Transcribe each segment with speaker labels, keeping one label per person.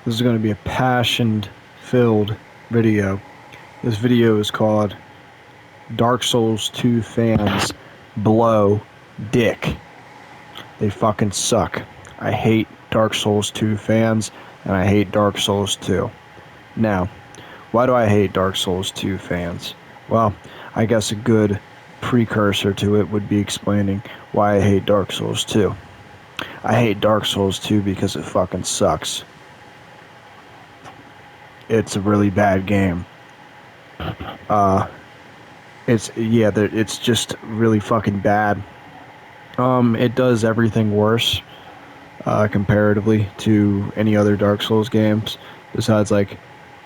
Speaker 1: This is going to be a passion-filled video. This video is called Dark Souls 2 fans blow dick. They fucking suck. I hate Dark Souls 2 fans, and I hate Dark Souls 2. Now, why do I hate Dark Souls 2 fans? Well, I guess a good precursor to it would be explaining why I hate Dark Souls 2. I hate Dark Souls 2 because it fucking sucks. It's a really bad game. It's just really fucking bad. It does everything worse, comparatively to any other Dark Souls games, besides like,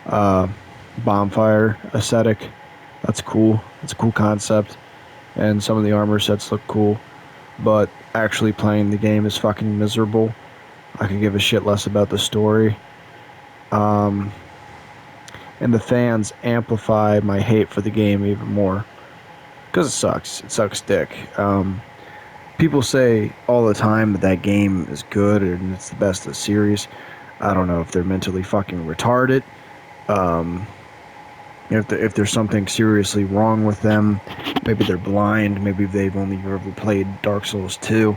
Speaker 1: bonfire aesthetic. That's cool. It's a cool concept, and some of the armor sets look cool, but actually playing the game is fucking miserable. I could give a shit less about the story. And the fans amplify my hate for the game even more. Because it sucks. It sucks dick. People say all the time that that game is good and it's the best of the series. I don't know if they're mentally fucking retarded. If there's something seriously wrong with them, maybe they're blind, maybe they've only ever played Dark Souls 2.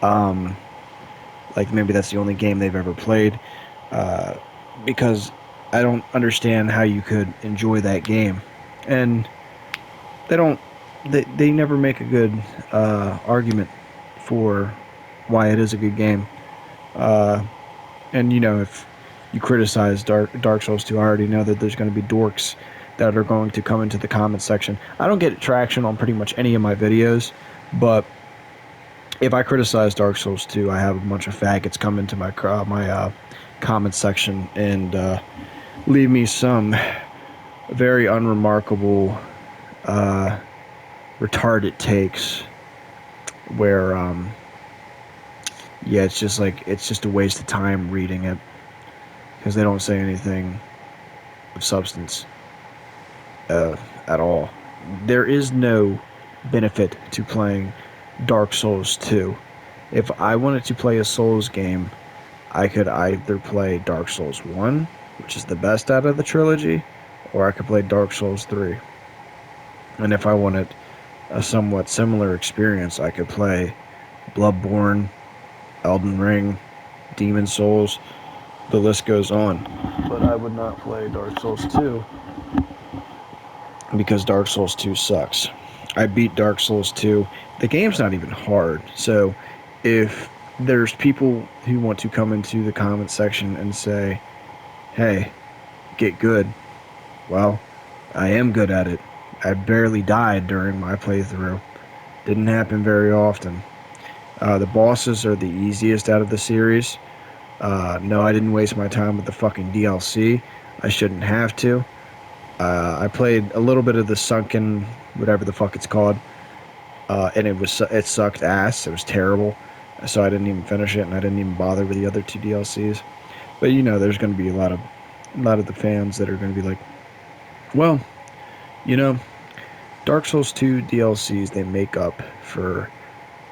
Speaker 1: Like maybe that's the only game they've ever played. Because I don't understand how you could enjoy that game. And they never make a good argument for why it is a good game. And you know, if you criticize Dark Souls 2, I already know that there's going to be dorks that are going to come into the comment section. I don't get traction on pretty much any of my videos, but if I criticize Dark Souls 2, I have a bunch of faggots come into my comment section and leave me some very unremarkable, retarded takes where, yeah, it's just a waste of time reading it because they don't say anything of substance at all. There is no benefit to playing Dark Souls 2. If I wanted to play a Souls game, I could either play Dark Souls 1, which is the best out of the trilogy, or I could play Dark Souls 3. And if I wanted a somewhat similar experience, I could play Bloodborne, Elden Ring, Demon Souls, the list goes on. But I would not play Dark Souls 2 because Dark Souls 2 sucks. I beat Dark Souls 2. The game's not even hard, so if there's people who want to come into the comment section and say, hey, get good, well, I am good at it. I barely died during my playthrough. Didn't happen very often. The bosses are the easiest out of the series. No, I didn't waste my time with the fucking DLC. I shouldn't have to. I played a little bit of the Sunken, whatever the fuck it's called, and it sucked ass. It was terrible, so I didn't even finish it, and I didn't even bother with the other two DLCs. But you know, there's going to be a lot of the fans that are going to be like, well, you know, Dark Souls 2 DLCs, they make up for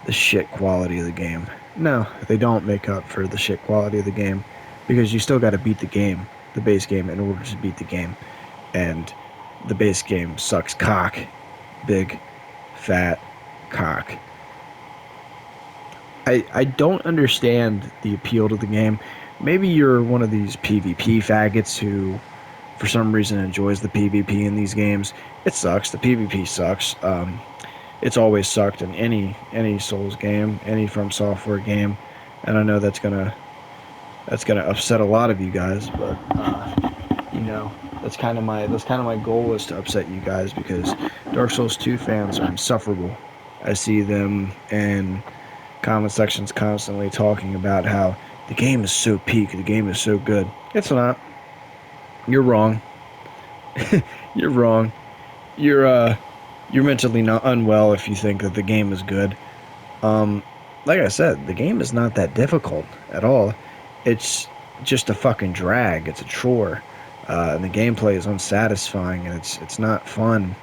Speaker 1: the shit quality of the game. No, they don't make up for the shit quality of the game, because you still got to beat the game, the base game, in order to beat the game. And the base game sucks cock. Big, fat cock. I don't understand the appeal to the game. Maybe you're one of these PvP faggots who, for some reason, enjoys the PvP in these games. It sucks. The PvP sucks. It's always sucked in any Souls game, any From Software game, and I know that's gonna upset a lot of you guys, but you know, that's kind of my goal, is to upset you guys, because Dark Souls 2 fans are insufferable. I see them in comment sections constantly talking about how the game is so peak, the game is so good. It's not. You're wrong. You're wrong. You're mentally not unwell if you think that the game is good. Like I said, the game is not that difficult at all. It's just a fucking drag. It's a chore. And the gameplay is unsatisfying, and it's not fun.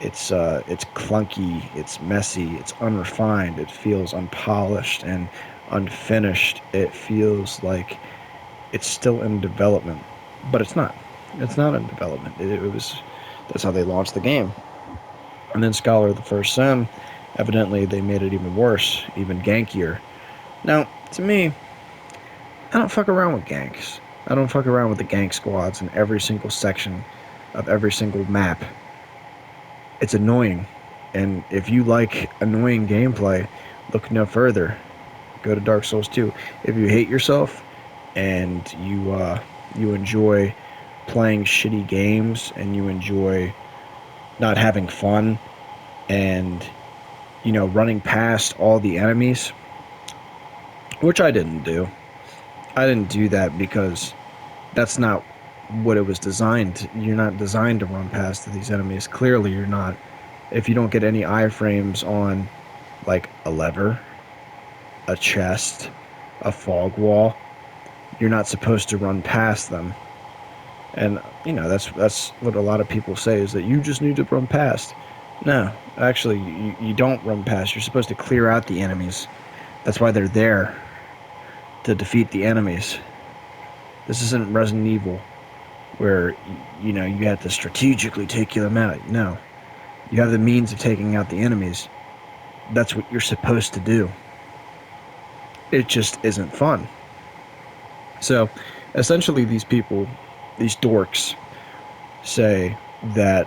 Speaker 1: It's clunky, it's messy, it's unrefined, it feels unpolished and unfinished. It feels like it's still in development, but it's not. It's not in development. It was that's how they launched the game. And then Scholar of the First Sin, evidently they made it even worse, even gankier. Now, to me, I don't fuck around with ganks. I don't fuck around with the gank squads in every single section of every single map. It's annoying. And if you like annoying gameplay, look no further. Go to Dark Souls 2. If you hate yourself and you enjoy playing shitty games and you enjoy not having fun and running past all the enemies, which I didn't do. I didn't do that because that's not what it was designed. You're not designed to run past these enemies. Clearly, you're not. If you don't get any iframes on, like a lever, a chest, a fog wall, you're not supposed to run past them. And that's what a lot of people say is that you just need to run past. No, actually, you don't run past. You're supposed to clear out the enemies. That's why they're there, to defeat the enemies. This isn't Resident Evil, where you have to strategically take them out. No, you have the means of taking out the enemies. That's what you're supposed to do. It just isn't fun. So, essentially, these people, these dorks, say that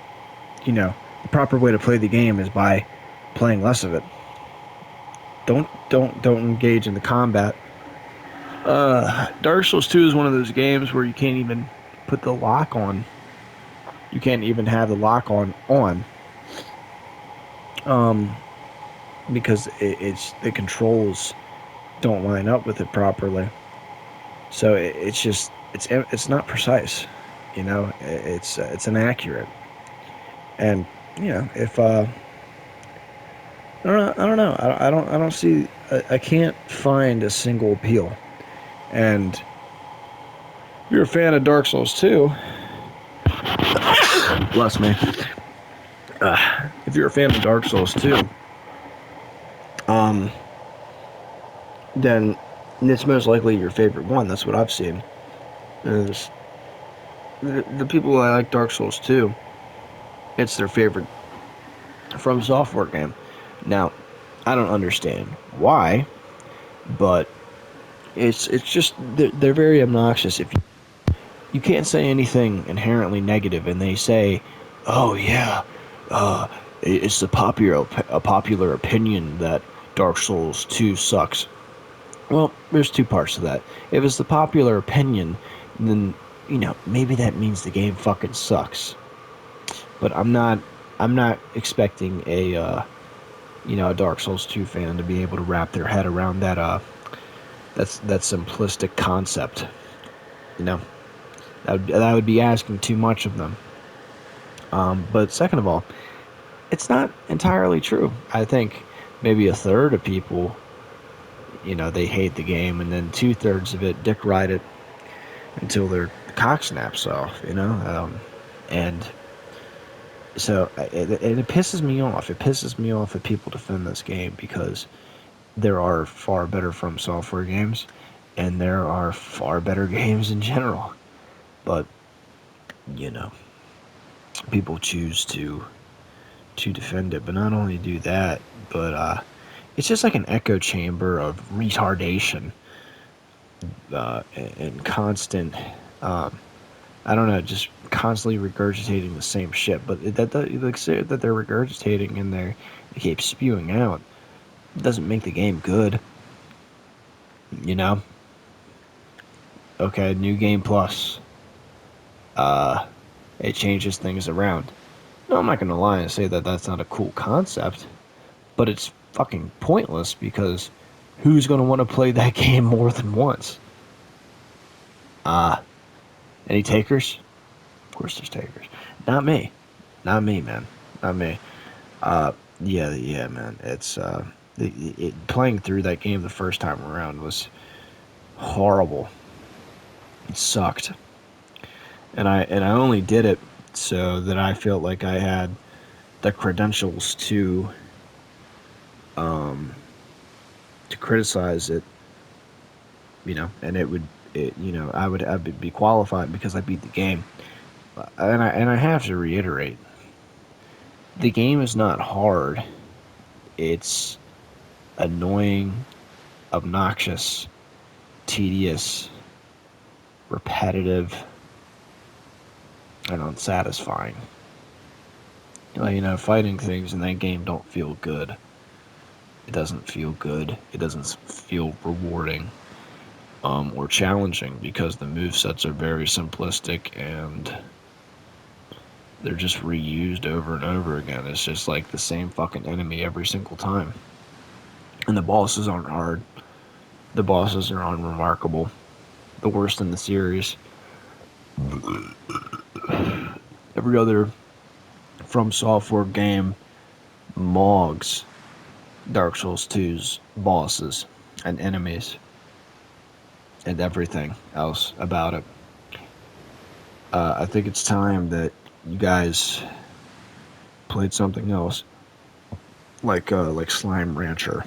Speaker 1: the proper way to play the game is by playing less of it. Don't engage in the combat. Dark Souls 2 is one of those games where you can't even put the lock on. You can't even have the lock on because it's the controls don't line up with it properly. So it's not precise. It's inaccurate. And if I don't know. I don't see. I can't find a single appeal. And if you're a fan of Dark Souls 2, bless me. If you're a fan of Dark Souls 2, then it's most likely your favorite one. That's what I've seen. Is the people that like Dark Souls 2, it's their favorite From Software game. Now, I don't understand why, but it's just they're very obnoxious. If you can't say anything inherently negative, and they say, "Oh yeah, it's a popular opinion that Dark Souls 2 sucks." Well, there's two parts to that. If it's the popular opinion, then maybe that means the game fucking sucks. But I'm not expecting a Dark Souls 2 fan to be able to wrap their head around that simplistic concept. That would be asking too much of them. But second of all, it's not entirely true. I think maybe a third of people, they hate the game, and then 2/3 of it dick ride it until their cock snaps off. And so it pisses me off. It pisses me off that people defend this game because there are far better From Software games, and there are far better games in general. But people choose to defend it. But not only do that, but it's just like an echo chamber of retardation and constant. I don't know, just constantly regurgitating the same shit. But that they're regurgitating and they keep spewing out, it doesn't make the game good. Okay, new game plus. It changes things around. No, I'm not gonna lie and say that that's not a cool concept, but it's fucking pointless because who's gonna want to play that game more than once? Any takers? Of course there's takers. Not me. Not me, man. Not me. Yeah, man. It's playing through that game the first time around was horrible. It sucked. And I only did it so that I felt like I had the credentials to criticize it, and it I would be qualified because I beat the game. And I have to reiterate, the game is not hard. It's annoying, obnoxious, tedious, repetitive, and unsatisfying. Fighting things in that game don't feel good. It doesn't feel good. It doesn't feel rewarding, or challenging, because the movesets are very simplistic and they're just reused over and over again. It's just like the same fucking enemy every single time. And the bosses aren't hard. The bosses are unremarkable. The worst in the series. Every other From Software game mogs Dark Souls 2's bosses and enemies and everything else about it. I think it's time that you guys played something else, like Slime Rancher,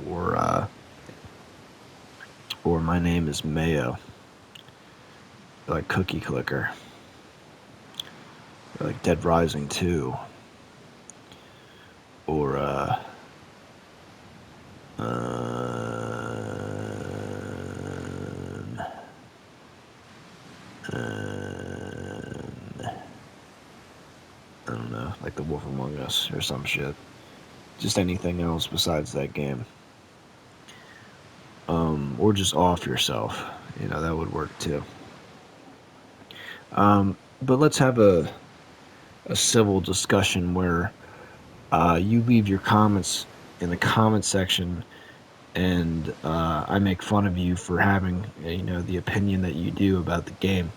Speaker 1: or My Name is Mayo, like Cookie Clicker, like Dead Rising 2, or I don't know, like The Wolf Among Us or some shit. Just anything else besides that game. Or just off yourself. That would work too. But let's have a civil discussion where you leave your comments in the comment section, and I make fun of you for having the opinion that you do about the game.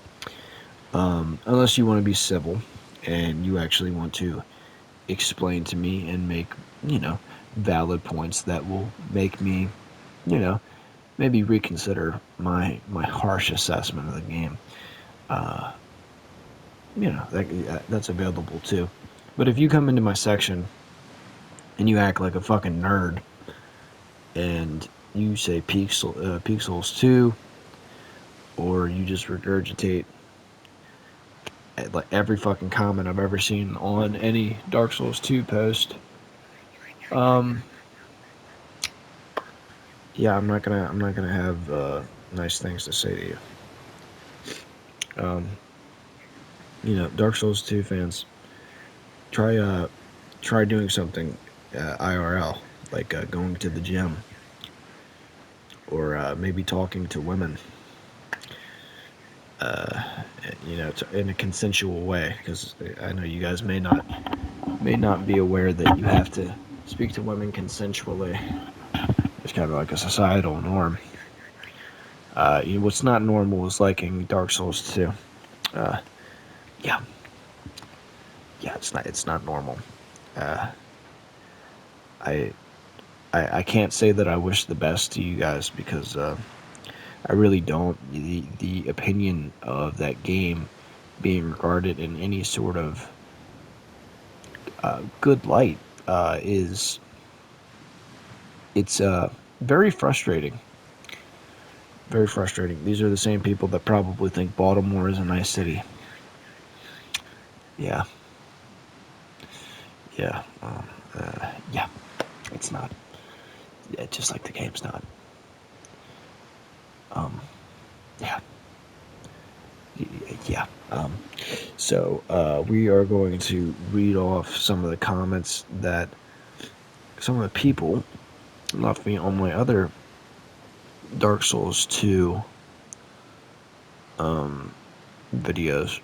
Speaker 1: Unless you want to be civil and you actually want to explain to me and make valid points that will make me maybe reconsider my harsh assessment of the game. That's available too. But if you come into my section and you act like a fucking nerd and you say Peak Souls 2, or you just regurgitate like every fucking comment I've ever seen on any Dark Souls 2 post, yeah, I'm not gonna have nice things to say to you. Dark Souls 2 fans, try doing something IRL, like going to the gym, or maybe talking to women, in a consensual way, because I know you guys may not be aware that you have to speak to women consensually. It's kind of like a societal norm. What's not normal is liking Dark Souls 2. Yeah, it's not normal. I can't say that I wish the best to you guys, because I really don't. The opinion of that game being regarded in any sort of good light is very frustrating. Very frustrating. These are the same people that probably think Baltimore is a nice city. Yeah. Yeah. Yeah. It's not. Yeah, just like the game's not. Yeah. Yeah. So we are going to read off some of the comments that some of the people left me on my other Dark Souls 2 videos.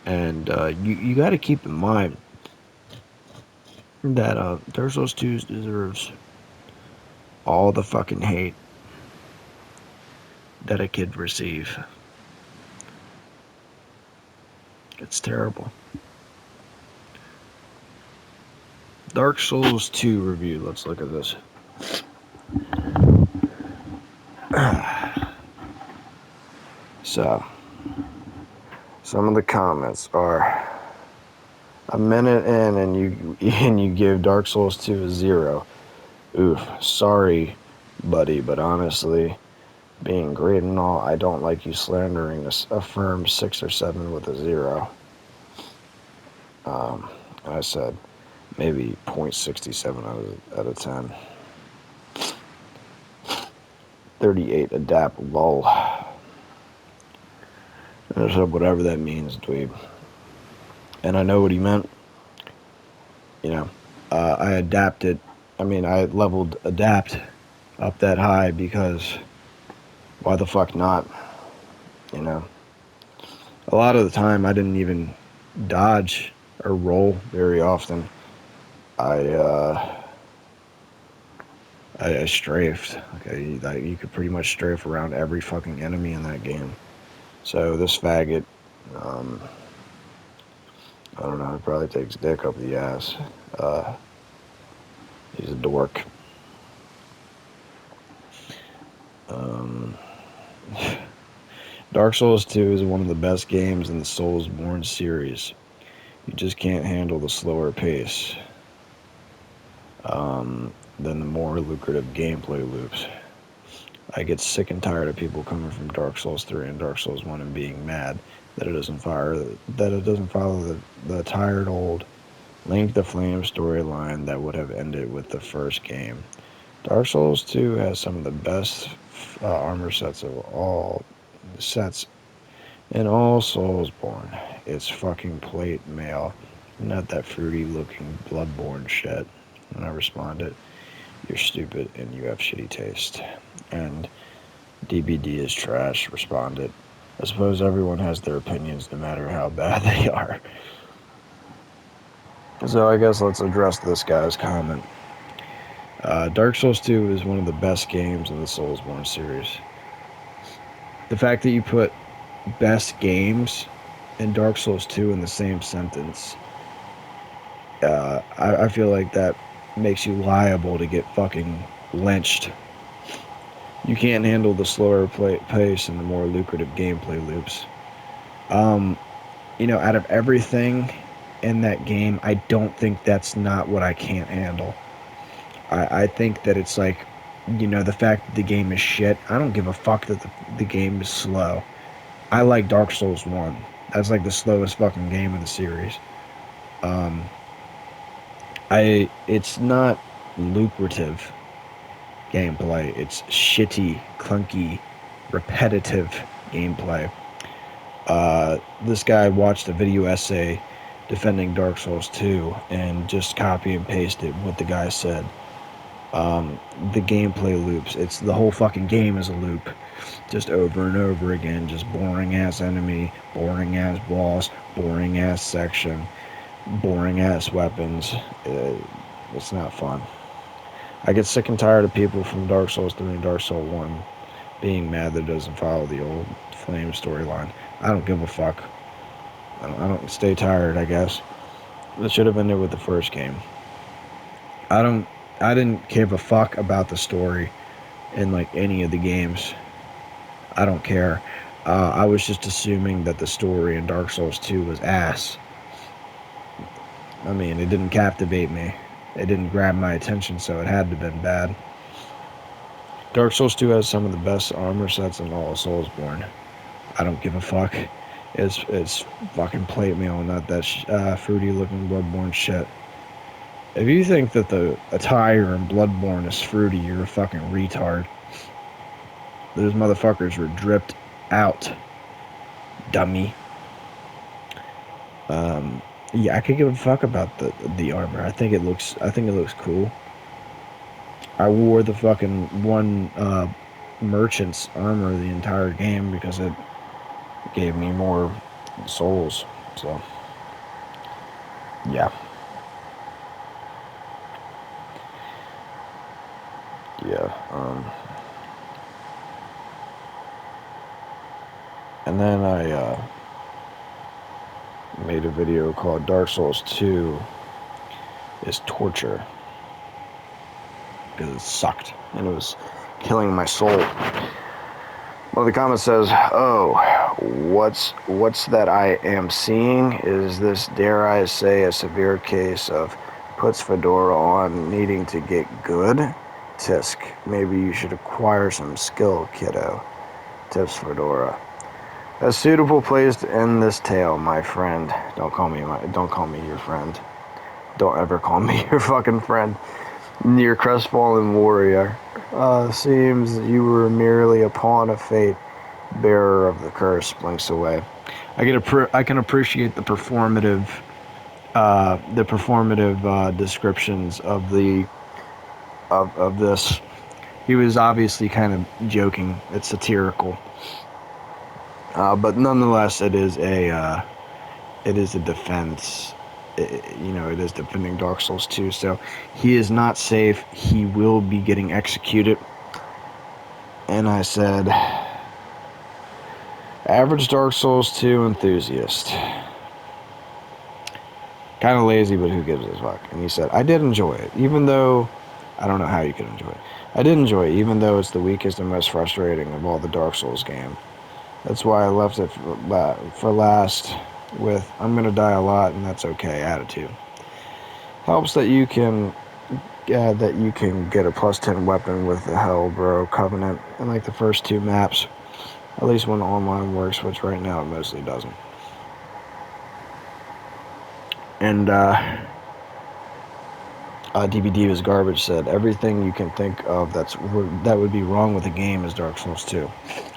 Speaker 1: And you got to keep in mind that Dark Souls 2 deserves all the fucking hate that it could receive. It's terrible. Dark Souls 2 review. Let's look at this. So, some of the comments are: a minute in and you give Dark Souls 2 a 0. Oof, sorry, buddy, but honestly, being great and all, I don't like you slandering a firm 6 or 7 with a 0. I said maybe 0.67 out of 10. 38 adapt lull. I said whatever that means, dweeb. And I know what he meant. You know, I leveled adapt up that high because why the fuck not? You know, a lot of the time I didn't even dodge or roll very often. I strafed. Okay, you could pretty much strafe around every fucking enemy in that game. So this faggot, I don't know, he probably takes dick up the ass. He's a dork. Dark Souls 2 is one of the best games in the Soulsborne series. You just can't handle the slower pace than the more lucrative gameplay loops. I get sick and tired of people coming from Dark Souls 3 and Dark Souls 1 and being mad that it doesn't follow the tired old Link the Flame storyline that would have ended with the first game. Dark Souls 2 has some of the best armor sets of all sets in all Soulsborne. It's fucking plate mail, not that fruity looking Bloodborne shit. And I responded, "You're stupid and you have shitty taste." And DBD is trash responded, "I suppose everyone has their opinions no matter how bad they are." So I guess let's address this guy's comment. Dark Souls 2 is one of the best games in the Soulsborne series. The fact that you put best games and Dark Souls 2 in the same sentence, I feel like that makes you liable to get fucking lynched. You can't handle the slower pace and the more lucrative gameplay loops. Out of everything in that game, I don't think that's not what I can't handle. I think that it's like, the fact that the game is shit, I don't give a fuck that the game is slow. I like Dark Souls 1. That's like the slowest fucking game of the series. It's not lucrative gameplay. It's shitty, clunky, repetitive gameplay. This guy watched a video essay defending Dark Souls 2 and just copy and pasted what the guy said. The gameplay loops. It's the whole fucking game is a loop. Just over and over again. Just boring ass enemy, boring ass boss, boring ass section, boring ass weapons. It's not fun. I get sick and tired of people from Dark Souls 3 and Dark Souls 1 being mad that it doesn't follow the old Flame storyline. I don't give a fuck. I don't stay tired, I guess. It should have ended with the first game. I didn't give a fuck about the story in like any of the games. I don't care. I was just assuming that the story in Dark Souls 2 was ass. I mean, it didn't captivate me. It didn't grab my attention, so it had to have been bad. Dark Souls 2 has some of the best armor sets in all of Soulsborne. I don't give a fuck. It's fucking plate mail, not that fruity looking Bloodborne shit. If you think that the attire in Bloodborne is fruity, you're a fucking retard. Those motherfuckers were dripped out, dummy. Yeah, I could give a fuck about the armor. I think it looks cool. I wore the fucking one merchant's armor the entire game because it gave me more souls. So yeah. And then I made a video called Dark Souls 2 is torture because it sucked and it was killing my soul. Well, the comment says, "Oh, what's that I am seeing? Is this, dare I say, a severe case of puts fedora on needing to get good? Tisk, maybe you should acquire some skill, kiddo." Tips Fedora. A suitable place to end this tale, my friend. Don't call me your friend. Don't ever call me your fucking friend. Near crestfallen warrior. Seems you were merely a pawn of fate. Bearer of the curse blinks away. I can appreciate the performative descriptions of this. He was obviously kind of joking. It's satirical, but nonetheless, it is a defense. It is defending Dark Souls 2. So he is not safe. He will be getting executed. And I said, average Dark Souls 2 enthusiast. Kind of lazy, but who gives a fuck? And he said, I did enjoy it, even though I don't know how you could enjoy it. I did enjoy it, even though it's the weakest and most frustrating of all the Dark Souls games. That's why I left it for last with I'm gonna die a lot and that's okay attitude. Helps that you can get a plus 10 weapon with the Hellbro Covenant in like the first 2 maps, at least when online works, which right now it mostly doesn't. And DVD was garbage said everything you can think of that would be wrong with the game is Dark Souls 2.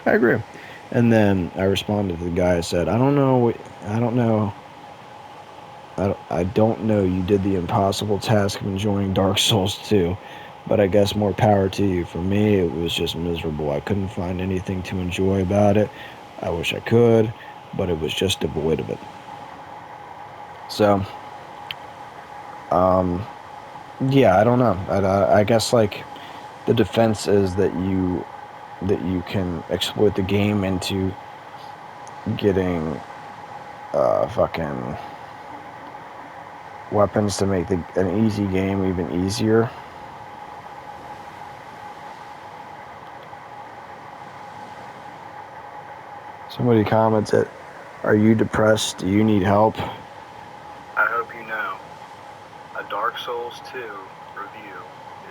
Speaker 1: I agree. And then I responded to the guy. I said, I don't know. You did the impossible task of enjoying Dark Souls 2, but I guess more power to you. For me, it was just miserable. I couldn't find anything to enjoy about it. I wish I could, but it was just devoid of it. So, yeah, I don't know. I guess like the defense is that you can exploit the game into getting fucking weapons to make an easy game even easier. Somebody commented, are you depressed? Do you need help?
Speaker 2: I hope you know, a Dark Souls 2 review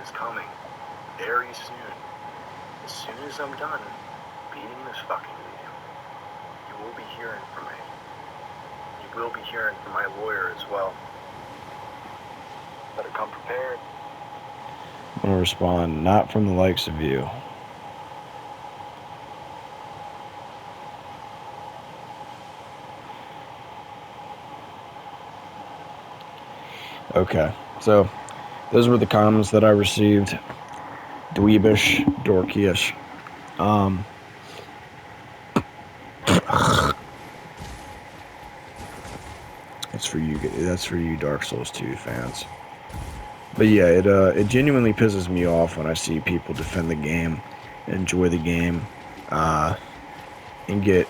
Speaker 2: is coming very soon. As soon as I'm done beating this fucking game, you will be hearing from me. You will be hearing from my lawyer as well. Better come prepared.
Speaker 1: I'm gonna respond, not from the likes of you. Okay, so those were the comments that I received. Dweebish, dorky-ish. That's for you Dark Souls 2 fans. But yeah, it genuinely pisses me off when I see people defend the game, enjoy the game, and get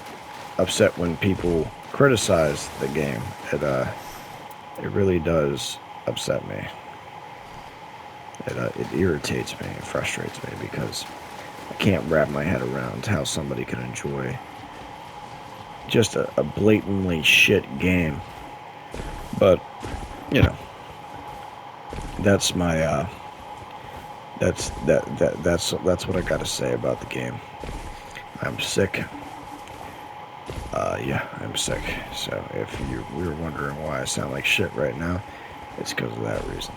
Speaker 1: upset when people criticize the game. It really does upset me. It irritates me, it frustrates me, because I can't wrap my head around how somebody can enjoy just a blatantly shit game. But that's my that's what I gotta say about the game. I'm sick. Yeah, I'm sick. So if you were wondering why I sound like shit right now, it's because of that reason.